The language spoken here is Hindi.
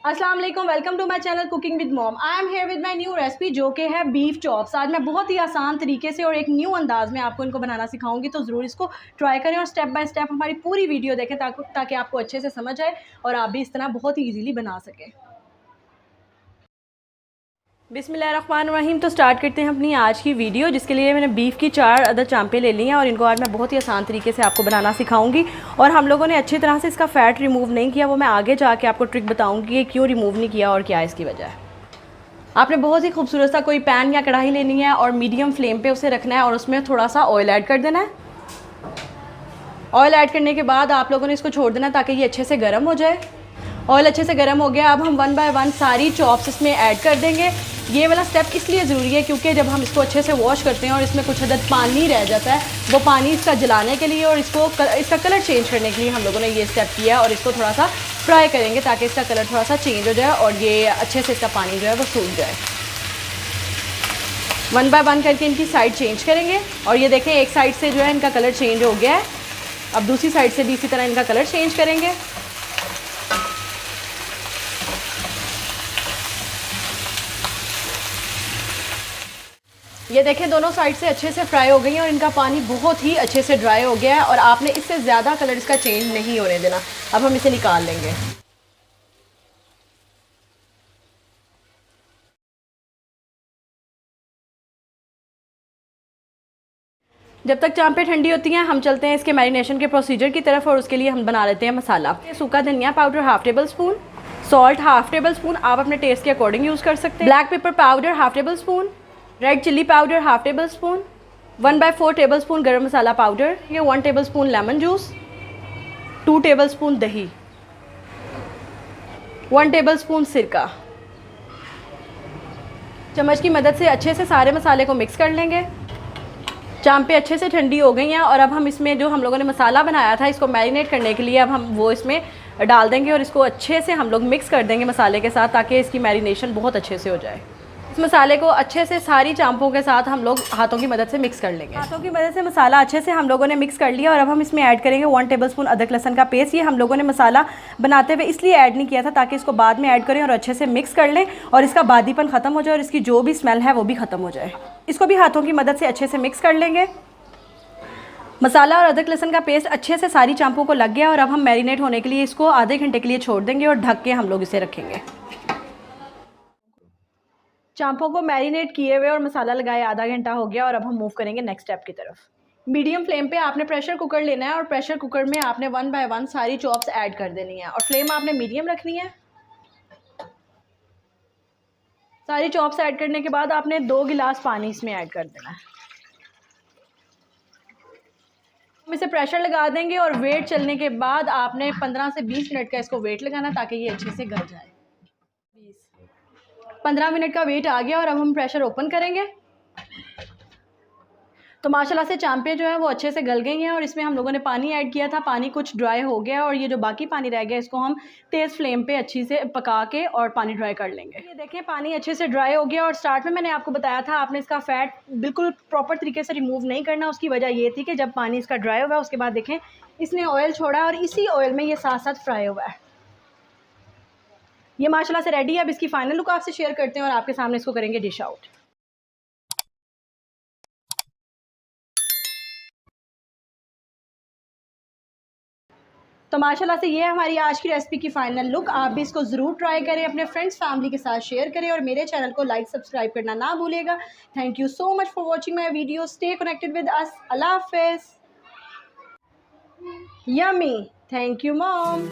अस्सलाम वालेकुम, welcome to my channel cooking with mom. I am here with my new recipe जो कि है बीफ चॉप्स। आज मैं बहुत ही आसान तरीके से और एक न्यू अंदाज में आपको इनको बनाना सिखाऊंगी, तो ज़रूर इसको ट्राई करें और स्टेप बाय स्टेप हमारी पूरी वीडियो देखें ताकि आपको अच्छे से समझ आए और आप भी इस तरह बहुत ही ईजीली बना सकें। बिस्मिल्लाहिर्रहमानिर्रहीम। तो स्टार्ट करते हैं अपनी आज की वीडियो, जिसके लिए मैंने बीफ की 4 अदद चांपे ले ली हैं और इनको आज मैं बहुत ही आसान तरीके से आपको बनाना सिखाऊंगी। और हम लोगों ने अच्छी तरह से इसका फ़ैट रिमूव नहीं किया, वो मैं आगे जाके आपको ट्रिक बताऊंगी कि क्यों रिमूव नहीं किया और क्या इसकी वजह है। आपने बहुत ही खूबसूरत सा कोई पैन या कढ़ाई लेनी है और मीडियम फ्लेम पे उसे रखना है और उसमें थोड़ा सा ऑयल ऐड कर देना है। ऑयल ऐड करने के बाद आप लोगों ने इसको छोड़ देना ताकि ये अच्छे से गर्म हो जाए। ऑयल अच्छे से गर्म हो गया, अब हम 1 बाय 1 सारी चॉप्स इसमें ऐड कर देंगे। ये वाला स्टेप इसलिए ज़रूरी है क्योंकि जब हम इसको अच्छे से वॉश करते हैं और इसमें कुछ हद पानी रह जाता है, वो पानी इसका जलाने के लिए और इसका कलर चेंज करने के लिए हम लोगों ने ये स्टेप किया है। और इसको थोड़ा सा फ्राई करेंगे ताकि इसका कलर थोड़ा सा चेंज हो जाए और ये अच्छे से इसका पानी जो है वो सूख जाए। 1 बाय 1 करके इनकी साइड चेंज करेंगे और ये देखें एक साइड से जो है इनका कलर चेंज हो गया है। अब दूसरी साइड से भी इसी तरह इनका कलर चेंज करेंगे। ये देखें दोनों साइड से अच्छे से फ्राई हो गई हैं और इनका पानी बहुत ही अच्छे से ड्राई हो गया है और आपने इससे ज़्यादा कलर इसका चेंज नहीं होने देना। अब हम इसे निकाल लेंगे। जब तक चांपें ठंडी होती हैं हम चलते हैं इसके मैरिनेशन के प्रोसीजर की तरफ और उसके लिए हम बना लेते हैं मसाला। सूखा धनिया powder half tablespoon, salt half tablespoon, आप अपने टेस्ट के अकॉर्डिंग यूज़ कर सकते हैं। Black pepper powder half tablespoon, red chilli powder half tablespoon, 1 by 4 tablespoon गर्म मसाला पाउडर, ये 1 tablespoon lemon juice, 2 tablespoon दही, 1 टेबल स्पून सिरका। चम्मच की मदद से अच्छे से सारे मसाले को मिक्स कर लेंगे। चांपें अच्छे से ठंडी हो गई हैं और अब हम इसमें जो हम लोगों ने मसाला बनाया था इसको मैरिनेट करने के लिए अब हम वो इसमें डाल देंगे और इसको अच्छे से हम लोग मिक्स कर देंगे मसाले के साथ ताकि इसकी मैरिनेशन बहुत अच्छे से हो जाए। इस मसाले को अच्छे से सारी चांपों के साथ हम लोग हाथों की मदद से मिक्स कर लेंगे। हाथों की मदद से मसाला अच्छे से हम लोगों ने मिक्स कर लिया और अब हम इसमें ऐड करेंगे 1 टेबल स्पून अदरक लहसुन का पेस्ट। ये हम लोगों ने मसाला बनाते हुए इसलिए ऐड नहीं किया था ताकि इसको बाद में ऐड करें और अच्छे से मिक्स कर लें और इसका बादीपन ख़त्म हो जाए और इसकी जो भी स्मेल है वो भी ख़त्म हो जाए। इसको भी हाथों की मदद से अच्छे से मिक्स कर लेंगे। मसाला और अदरक लहसुन का पेस्ट अच्छे से सारी चांपों को लग गया और अब हम मैरिनेट होने के लिए इसको आधे घंटे के लिए छोड़ देंगे और ढक के हम लोग इसे रखेंगे। चांपों को मैरिनेट किए हुए और मसाला लगाए आधा घंटा हो गया और अब हम मूव करेंगे नेक्स्ट स्टेप की तरफ। मीडियम फ्लेम पे आपने प्रेशर कुकर लेना है और प्रेशर कुकर में आपने 1 बाय 1 सारी चॉप्स ऐड कर देनी है और फ्लेम आपने मीडियम रखनी है। सारी चॉप्स ऐड करने के बाद आपने 2 गिलास पानी इसमें ऐड कर देना है। हम इसे प्रेशर लगा देंगे और वेट चलने के बाद आपने 15 से 20 मिनट का इसको वेट लगाना ताकि ये अच्छे से गल जाए। 15 मिनट का वेट आ गया और अब हम प्रेशर ओपन करेंगे तो माशाल्लाह से चांपें जो है वो अच्छे से गल गई हैं और इसमें हम लोगों ने पानी ऐड किया था, पानी कुछ ड्राई हो गया और ये जो बाकी पानी रह गया इसको हम तेज़ फ्लेम पे अच्छी से पका के और पानी ड्राई कर लेंगे। ये देखें पानी अच्छे से ड्राई हो गया और स्टार्ट में मैंने आपको बताया था आपने इसका फ़ैट बिल्कुल प्रॉपर तरीके से रिमूव नहीं करना। उसकी वजह ये थी कि जब पानी इसका ड्राई हुआ उसके बाद देखें इसने ऑयल छोड़ा और इसी ऑयल में ये साथ साथ फ्राई हुआ है। ये माशाल्लाह से रेडी है। अब इसकी फाइनल लुक आपसे शेयर करते हैं और आपके सामने इसको करेंगे डिश आउट। तो माशाल्लाह से ये है हमारी आज की रेसिपी की फ़ाइनल लुक। आप भी इसको ज़रूर ट्राई करें, अपने फ्रेंड्स फैमिली के साथ शेयर करें और मेरे चैनल को लाइक सब्सक्राइब करना ना भूलिएगा। Thank you so much for watching my video. Stay connected with us. अल्लाह हाफ़िज़। यम्मी। Thank you mom.